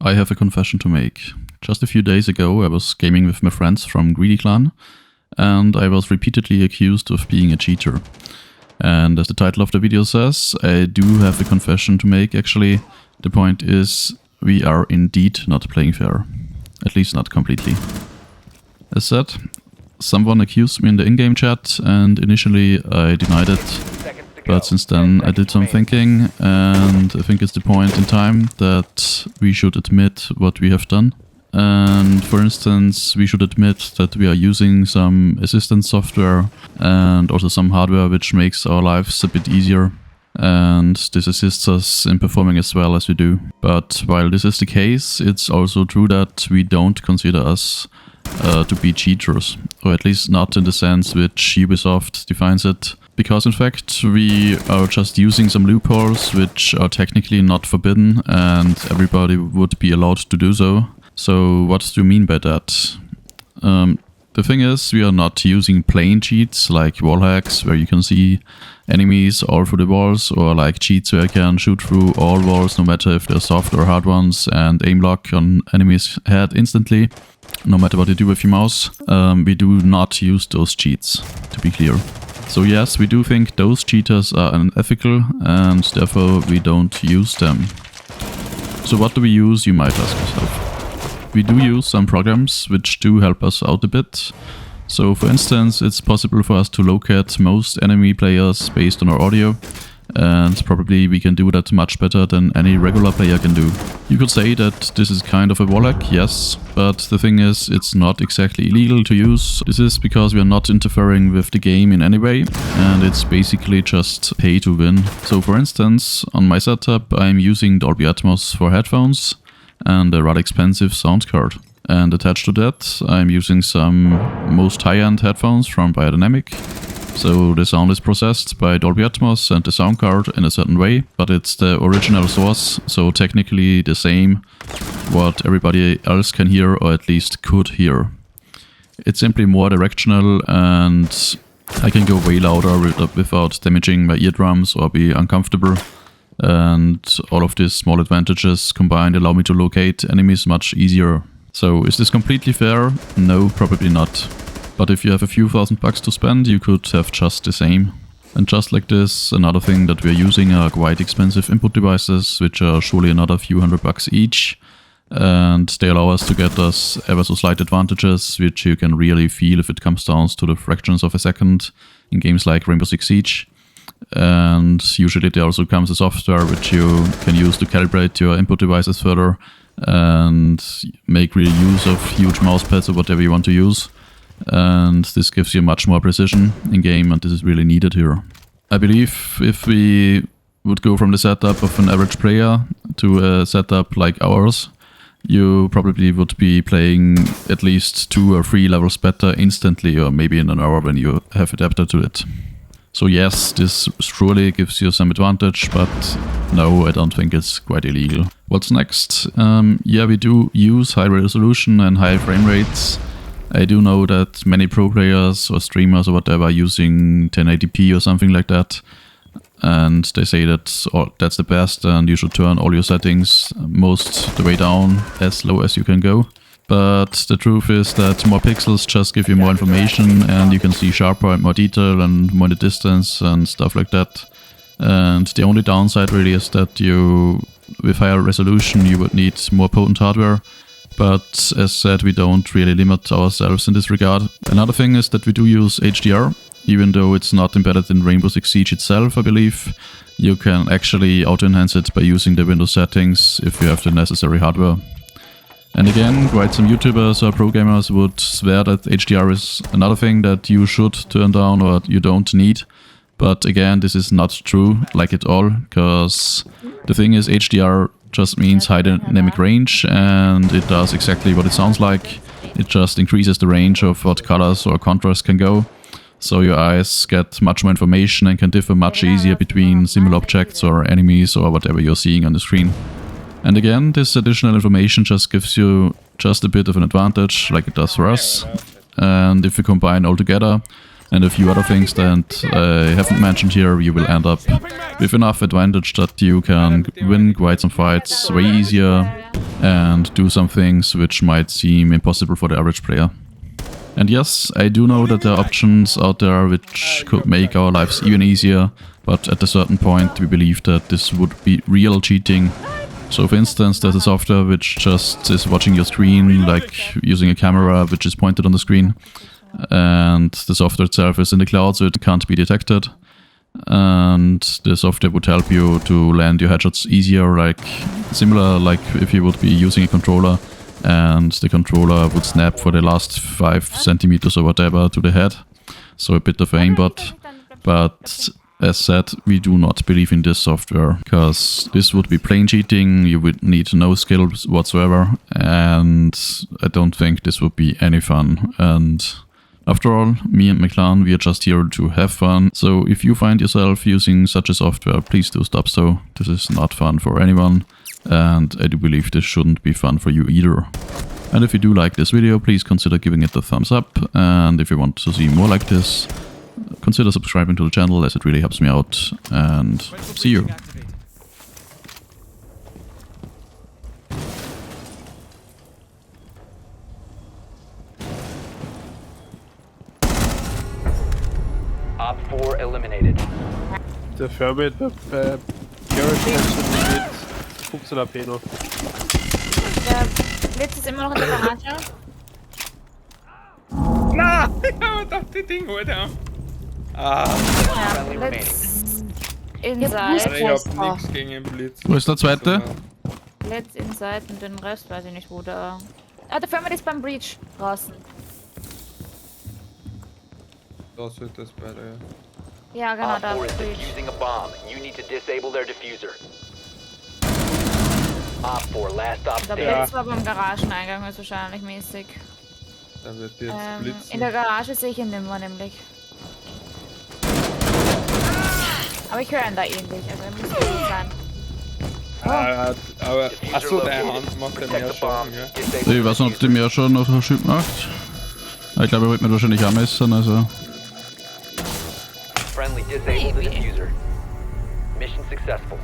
I have a confession to make. Just a few days ago I was gaming with my friends from Greedy Clan, and I was repeatedly accused of being a cheater. And as the title of the video says, I do have a confession to make actually. The point is, we are indeed not playing fair. At least not completely. As said, someone accused me in the in-game chat and initially I denied it. But since then I did some thinking, and I think it's the point in time that we should admit what we have done. And for instance, we should admit that we are using some assistance software and also some hardware which makes our lives a bit easier. And this assists us in performing as well as we do. But while this is the case, it's also true that we don't consider us to be cheaters, or at least not in the sense which Ubisoft defines it. Because in fact we are just using some loopholes which are technically not forbidden and everybody would be allowed to do so. So what do you mean by that? The thing is, we are not using plain cheats like wall hacks where you can see enemies all through the walls, or like cheats where you can shoot through all walls no matter if they're soft or hard ones and aim lock on enemies' head instantly, no matter what you do with your mouse. We do not use those cheats, to be clear. So yes, we do think those cheaters are unethical and therefore we don't use them. So what do we use, you might ask yourself. We do use some programs which do help us out a bit. So for instance, it's possible for us to locate most enemy players based on our audio, and probably we can do that much better than any regular player can do. You could say that this is kind of a wall hack, yes, but the thing is, it's not exactly illegal to use. This is because we are not interfering with the game in any way, and it's basically just pay to win. So for instance, on my setup I'm using Dolby Atmos for headphones and a rather expensive sound card. And attached to that I'm using some most high-end headphones from Beyerdynamic. So the sound is processed by Dolby Atmos and the sound card in a certain way, but it's the original source, so technically the same what everybody else can hear, or at least could hear. It's simply more directional and I can go way louder without damaging my eardrums or be uncomfortable. And all of these small advantages combined allow me to locate enemies much easier. So is this completely fair? No, probably not. But if you have a few $1,000 to spend, you could have just the same. And just like this, another thing that we're using are quite expensive input devices, which are surely another few $100 each. And they allow us to get us ever so slight advantages, which you can really feel if it comes down to the fractions of a second in games like Rainbow Six Siege. And usually there also comes a software which you can use to calibrate your input devices further and make real use of huge mouse pads or whatever you want to use. And this gives you much more precision in game, and this is really needed here. I believe if we would go from the setup of an average player to a setup like ours, you probably would be playing at least 2 or 3 levels better instantly, or maybe in an hour when you have adapted to it. So yes, this surely gives you some advantage, but no, I don't think it's quite illegal. What's next? Yeah, we do use high resolution and high frame rates. I do know that many pro players or streamers or whatever are using 1080p or something like that. And they say that that's the best and you should turn all your settings most the way down, as low as you can go. But the truth is that more pixels just give you more information and you can see sharper and more detail and more the distance and stuff like that. And the only downside really is that with higher resolution you would need more potent hardware. But as said, we don't really limit ourselves in this regard. Another thing is that we do use HDR, even though it's not embedded in Rainbow Six Siege itself, I believe. You can actually auto-enhance it by using the Windows settings if you have the necessary hardware. And again, quite some YouTubers or pro gamers would swear that HDR is another thing that you should turn down or you don't need. But again, this is not true, like at all, because the thing is HDR just means high dynamic range, and it does exactly what it sounds like. It just increases the range of what colors or contrast can go. So your eyes get much more information and can differ much easier between similar objects or enemies or whatever you're seeing on the screen. And again, this additional information just gives you just a bit of an advantage, like it does for us. And if you combine all together, and a few other things that I haven't mentioned here, you will end up with enough advantage that you can win quite some fights way easier and do some things which might seem impossible for the average player. And yes, I do know that there are options out there which could make our lives even easier, but at a certain point we believe that this would be real cheating. So for instance, there's a software which just is watching your screen, like using a camera which is pointed on the screen, and the software itself is in the cloud so it can't be detected. And the software would help you to land your headshots easier, like similar like if you would be using a controller and the controller would snap for the last 5 centimeters or whatever to the head. So a bit of aimbot. But as said, we do not believe in this software, because this would be plain cheating, you would need no skills whatsoever, and I don't think this would be any fun. And after all, me and my clan, we are just here to have fun, so if you find yourself using such a software, please do stop so. This is not fun for anyone, and I do believe this shouldn't be fun for you either. And if you do like this video, please consider giving it a thumbs up, and if you want to see more like this, consider subscribing to the channel as it really helps me out, and see you. Op 4 eliminated. Der Firmware Garage mit 15 AP noch. Der Blitz ist immer noch in der Garage. Na! Ja, doch, die Ding holt er. Ah. Ja, Blitz inside. Ich hab nix gegen den Blitz. Wo ist der zweite? Blitz inside und den Rest weiß ich nicht wo der... Ah, der Firmware ist beim Breach draußen. Da sollte es bei der... Ja, genau, Op da 4 is ist Breach. defusing a bomb. You need to disable their diffuser. Op 4, last stop Der standing. Blitz war beim Garageneingang höchstwahrscheinlich mäßig. Da wird jetzt blitzen. In der Garage sehe ich ihn nimmer nämlich. Aber ich höre ihn da ähnlich, also er muss gut sein. Aber... Achso, der Hand macht ja mehr Schaden, gell? Ich weiß nicht, ob die mehr schon noch Schub macht. Ich glaube, er wird mir wahrscheinlich auch messen, also... Friendly disabled the diffuser. Mission successful.